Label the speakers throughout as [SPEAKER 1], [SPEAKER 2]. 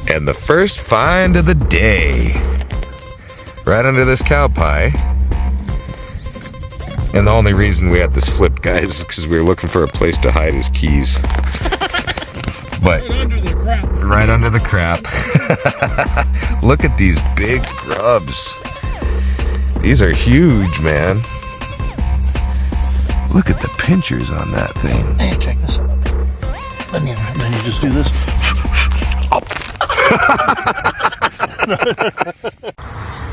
[SPEAKER 1] And the first find of the day, right under this cow pie. And the only reason we had this flipped, guys, is because we were looking for a place to hide his keys. But right under the crap. Look at these big grubs. These are huge, man. Look at the pinchers on that thing.
[SPEAKER 2] Hey, check this out. Then you just do this.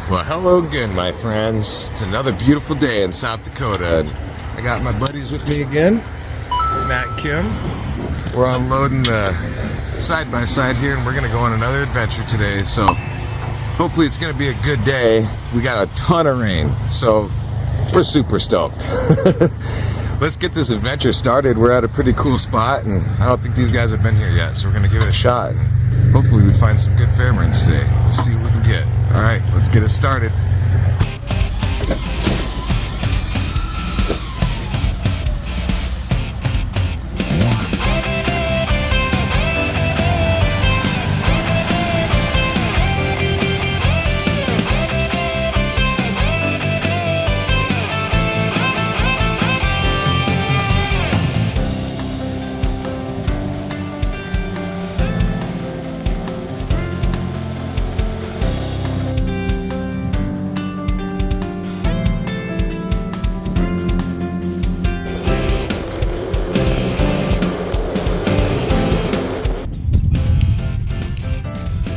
[SPEAKER 1] Well, hello again, my friends. It's another beautiful day in South Dakota. And I got my buddies with me again, Matt and Kim. We're unloading side by side here, and we're gonna go on another adventure today. So hopefully it's gonna be a good day. We got a ton of rain, so we're super stoked. Let's get this adventure started. We're at a pretty cool spot, and I don't think these guys have been here yet, so we're gonna give it a shot. And hopefully we find some good Fairburns today. Let's see what we can get. All right, let's get it started.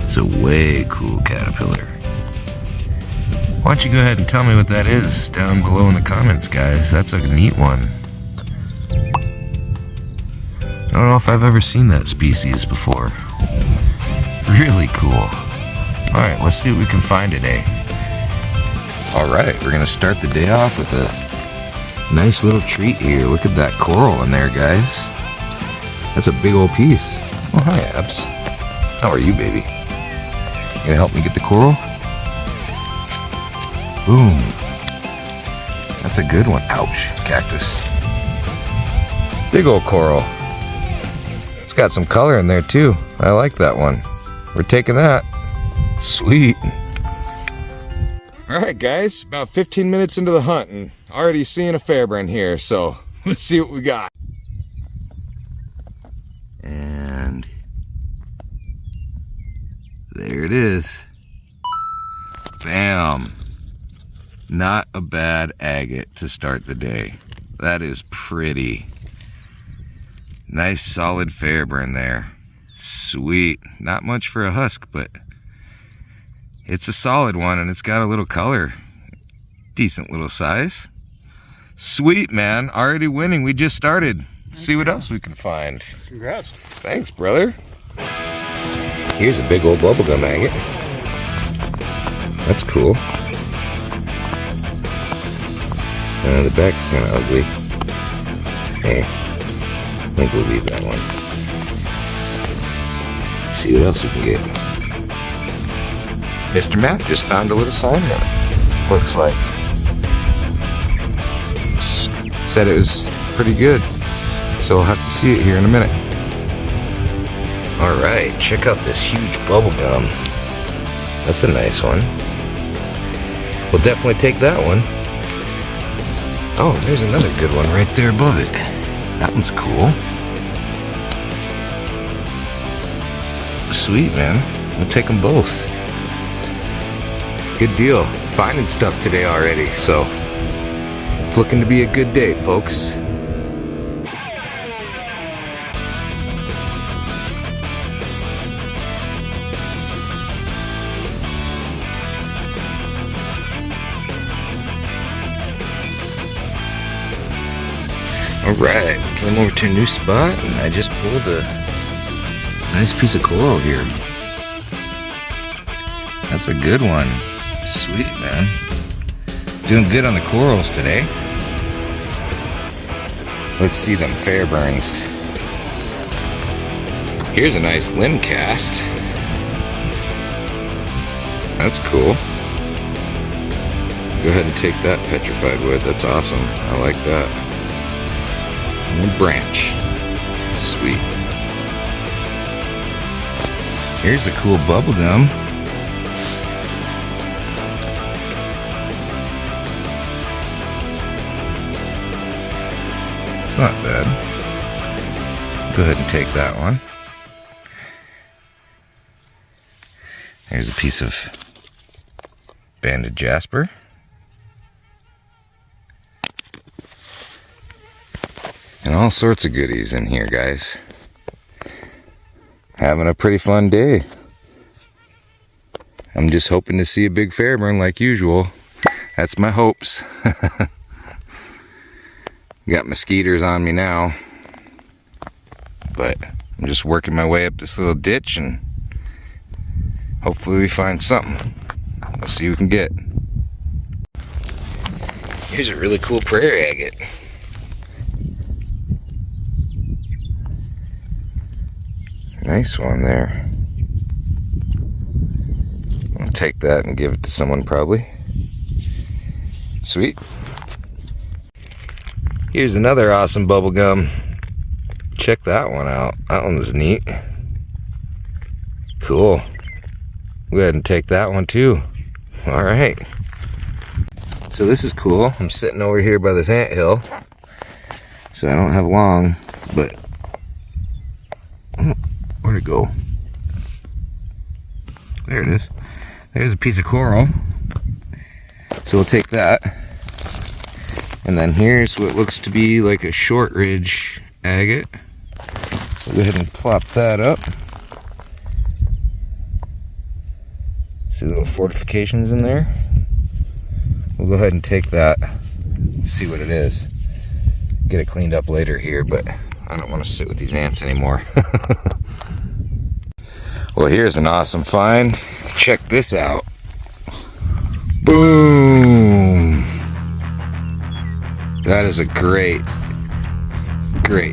[SPEAKER 1] It's a way cool caterpillar. Why don't you go ahead and tell me what that is down below in the comments, guys. That's a neat one. I don't know if I've ever seen that species before. Really cool. Alright, let's see what we can find today. Alright, we're gonna start the day off with a nice little treat here. Look at that coral in there, guys. That's a big old piece. Oh, hi, Abs. How are you, baby? You gonna help me get the coral? Boom. That's a good one. Ouch, cactus. Big old coral. It's got some color in there too. I like that one. We're taking that. Sweet. Alright guys, about 15 minutes into the hunt and already seeing a Fairburn here, so let's see what we got. And there it is. Bam. Not a bad agate to start the day. That is pretty. Nice solid Fairburn there. Sweet. Not much for a husk, but it's a solid one and it's got a little color. Decent little size. Sweet, man. Already winning. We just started. See what else we can find.
[SPEAKER 2] Congrats.
[SPEAKER 1] Thanks, brother. Here's a big old bubblegum agate. That's cool. The back's kind of ugly. Hey, I think we'll leave that one. See what else we can get. Mr. Matt just found a little sign there. Looks like. Said it was pretty good, so we'll have to see it here in a minute. Alright, check out this huge bubblegum. That's a nice one. We'll definitely take that one. Oh, there's another good one right there above it. That one's cool. Sweet, man. We'll take them both. Good deal. Finding stuff today already, so it's looking to be a good day, folks. Alright, came over to a new spot and I just pulled a nice piece of coral here. That's a good one. Sweet, man. Doing good on the corals today. Let's see them Fairburns. Here's a nice limb cast. That's cool. Go ahead and take that petrified wood. That's awesome. I like that. And a branch. Sweet. Here's a cool bubblegum. It's not bad. Go ahead and take that one. Here's a piece of banded jasper. And all sorts of goodies in here, guys. Having a pretty fun day. I'm just hoping to see a big Fairburn like usual. That's my hopes. Got mosquitoes on me now. But I'm just working my way up this little ditch and hopefully we find something. We'll see what we can get. Here's a really cool prairie agate. Nice one there. I'll take that and give it to someone probably. Sweet. Here's another awesome bubblegum. Check that one out. That one was neat. Cool. Go ahead and take that one too. Alright. So this is cool. I'm sitting over here by this anthill. So I don't have long, but where'd it go? There it is. There's a piece of coral. So we'll take that. And then here's what looks to be like a short ridge agate. So go ahead and plop that up. See the little fortifications in there? We'll go ahead and take that, see what it is. Get it cleaned up later here, but I don't want to sit with these ants anymore. Well, here's an awesome find. Check this out. Boom! That is a great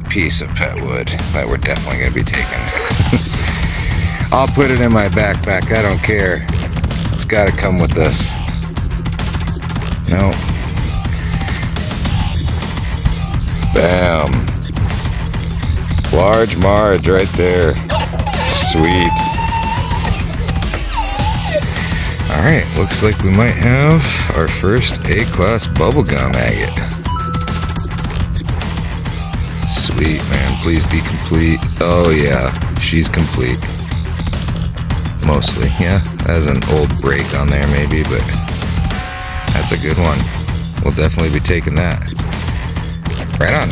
[SPEAKER 1] piece of pet wood that we're definitely going to be taking. I'll put it in my backpack, I don't care. It's got to come with this. No. Bam. Large marge right there. Sweet. Alright, looks like we might have our first A-class bubblegum agate. Sweet, man. Please be complete. Oh yeah, she's complete. Mostly, yeah. Has an old break on there maybe, but that's a good one. We'll definitely be taking that. Right on.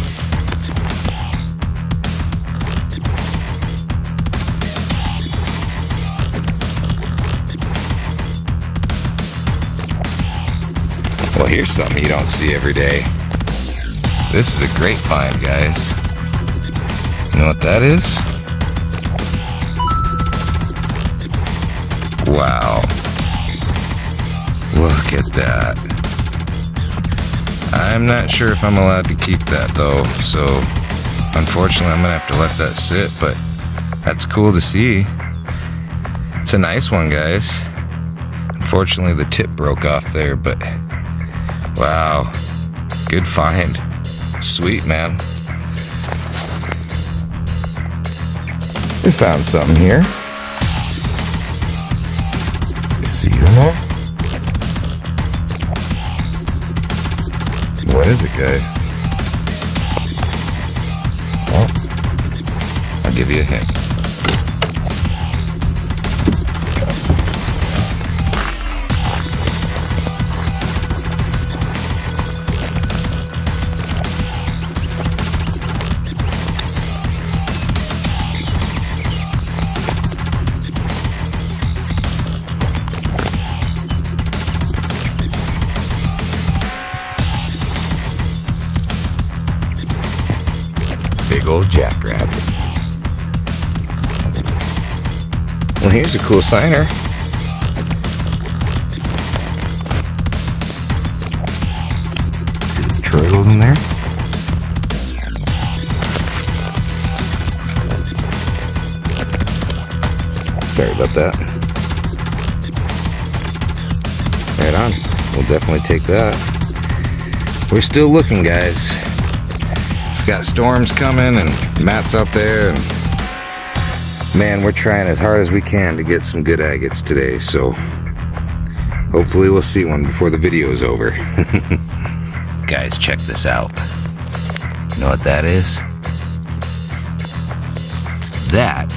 [SPEAKER 1] Well, here's something you don't see every day. This is a great find, guys. You know what that is? Wow. Look at that. I'm not sure if I'm allowed to keep that though, so unfortunately I'm gonna have to let that sit, but that's cool to see. It's a nice one, guys. Unfortunately the tip broke off there, but wow, good find. Sweet, man. We found something here. See you in there? What is it, guys? Well, I'll give you a hint. Big old jackrabbit. Well, here's a cool signer. See the turtles in there? Sorry about that. Right on. We'll definitely take that. We're still looking, guys. Got storms coming and Matt's out there and Man, we're trying as hard as we can to get some good agates today, so hopefully we'll see one before the video is over. Guys, check this out. You know what that is? That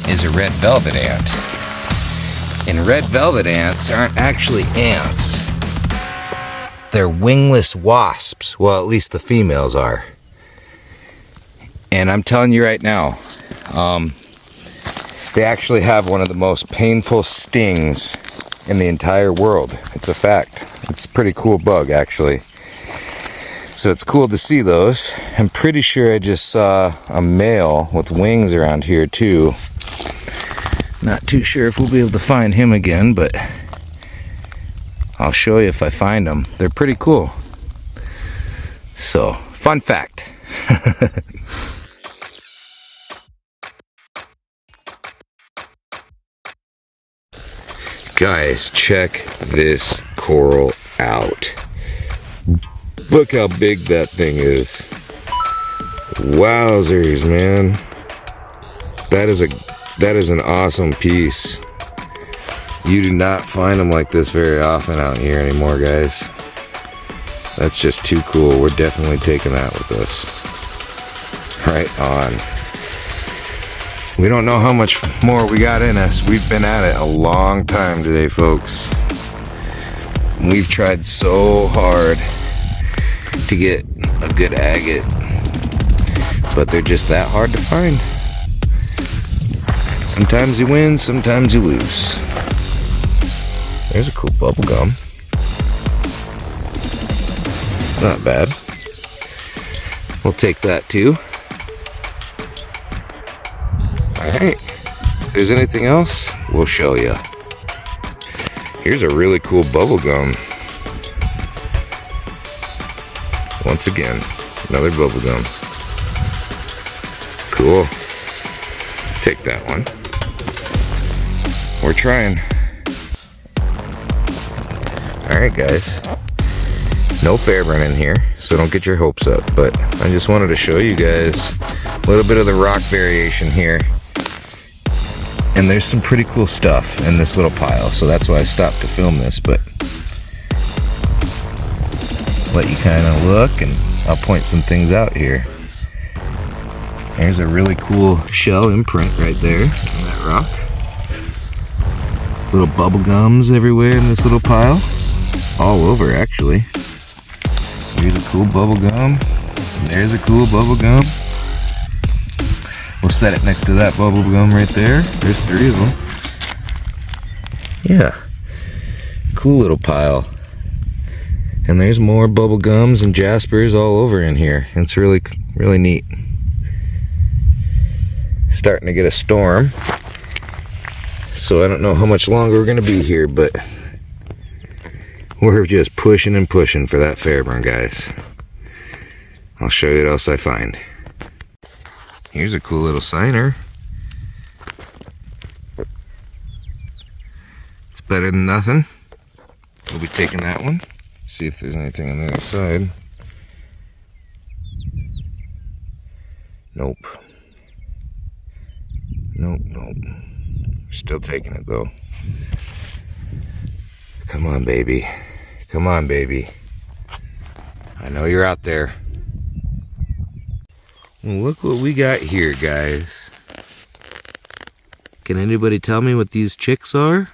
[SPEAKER 1] is a red velvet ant. And red velvet ants aren't actually ants. They're wingless wasps. Well, at least the females are. And I'm telling you right now, they actually have one of the most painful stings in the entire world. It's a fact. It's a pretty cool bug, actually. So it's cool to see those. I'm pretty sure I just saw a male with wings around here too. Not too sure if we'll be able to find him again, but I'll show you if I find them. They're pretty cool. So, fun fact. Guys, check this coral out. Look how big that thing is. Wowzers, man. That is an awesome piece. You do not find them like this very often out here anymore, guys. That's just too cool. We're definitely taking that with us. Right on. We don't know how much more we got in us. We've been at it a long time today, folks. We've tried so hard to get a good agate, but they're just that hard to find. Sometimes you win, sometimes you lose. There's a cool bubblegum. Not bad. We'll take that too. Alright, if there's anything else, we'll show you. Here's a really cool bubblegum. Once again, another bubblegum. Cool. Take that one. We're trying. Alright guys, no Fairburn in here, so don't get your hopes up, but I just wanted to show you guys a little bit of the rock variation here. And there's some pretty cool stuff in this little pile, so that's why I stopped to film this, but let you kind of look, and I'll point some things out here. There's a really cool shell imprint right there on that rock. Little bubble gums everywhere in this little pile. All over, actually. Here's a cool bubble gum. There's a cool bubble gum. We'll set it next to that bubble gum right there. There's 3 of them. Yeah. Cool little pile. And there's more bubble gums and jaspers all over in here. It's really, really neat. Starting to get a storm. So I don't know how much longer we're going to be here, but we're just pushing and pushing for that Fairburn, guys. I'll show you what else I find. Here's a cool little signer. It's better than nothing. We'll be taking that one. See if there's anything on the other side. Nope. Nope, nope. Still taking it though. Come on, baby. Come on, baby. I know you're out there. Well, look what we got here, guys. Can anybody tell me what these chicks are?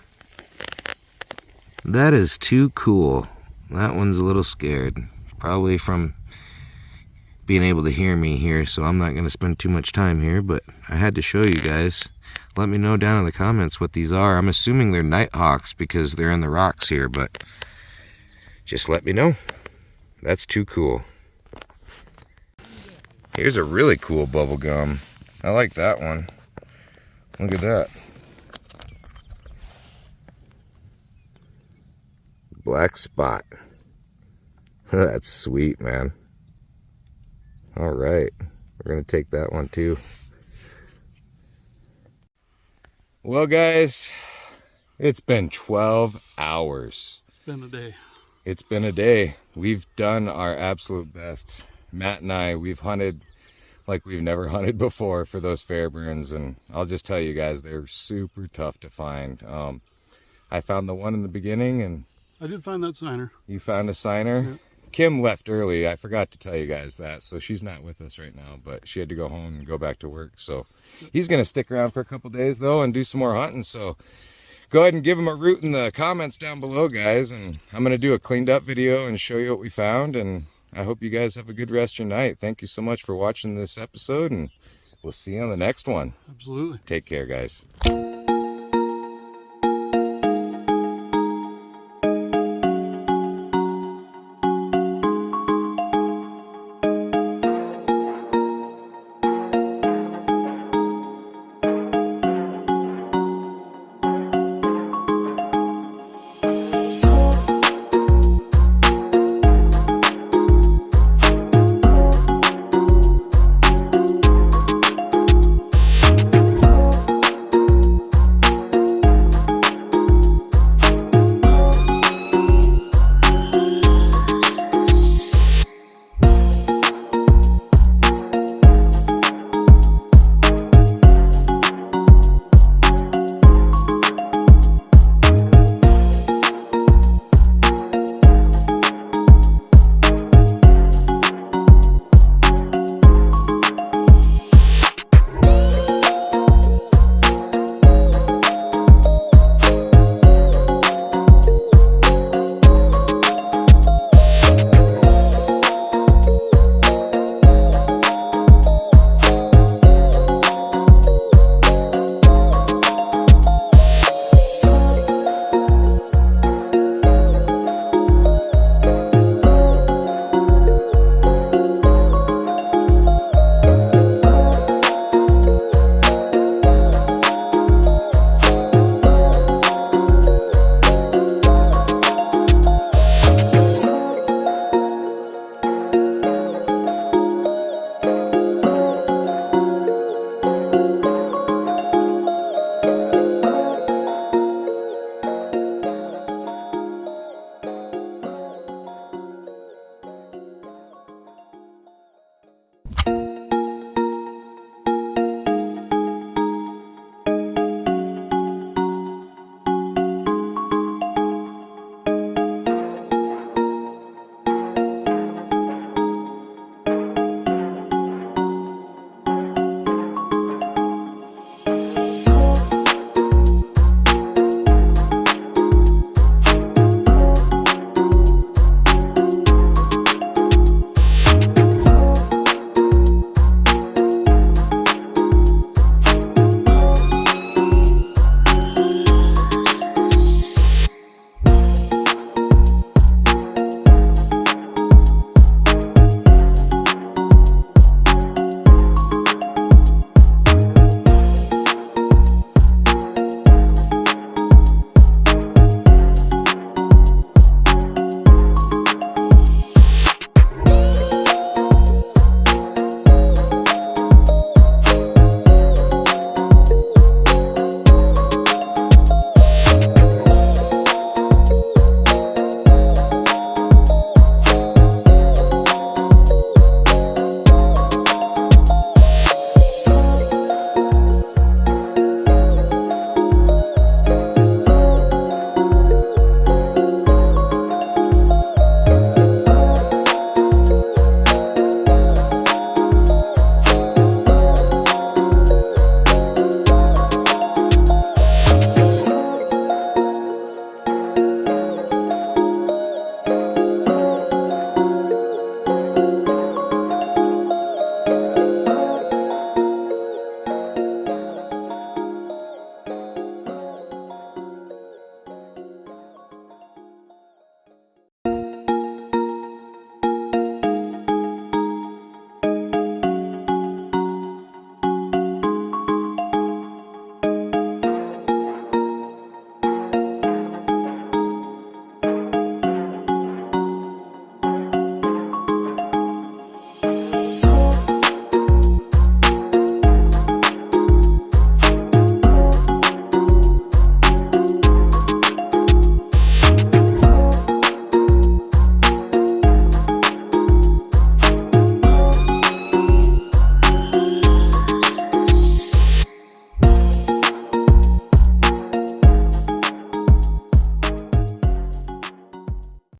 [SPEAKER 1] That is too cool. That one's a little scared. Probably from being able to hear me here, so I'm not going to spend too much time here, but I had to show you guys. Let me know down in the comments what these are. I'm assuming they're nighthawks because they're in the rocks here, but just let me know. That's too cool. Here's a really cool bubble gum. I like that one. Look at that. Black spot. That's sweet, man. All right, we're gonna take that one too. Well, guys, it's been 12 hours.
[SPEAKER 2] It's been a day.
[SPEAKER 1] It's been a day. We've done our absolute best. Matt and I, we've hunted like we've never hunted before for those Fairburns. And I'll just tell you guys, they're super tough to find. I found the one in the beginning, and
[SPEAKER 2] I did find that signer.
[SPEAKER 1] you found a signer?
[SPEAKER 2] Yeah.
[SPEAKER 1] Kim left early. I forgot to tell you guys that, so she's not with us right now, but she had to go home and go back to work. So he's going to stick around for a couple days, though, and do some more hunting. So go ahead and give him a root in the comments down below, guys, and I'm going to do a cleaned up video and show you what we found, and I hope you guys have a good rest of your night. Thank you so much for watching this episode, and we'll see you on the next one.
[SPEAKER 2] Absolutely.
[SPEAKER 1] Take care, guys.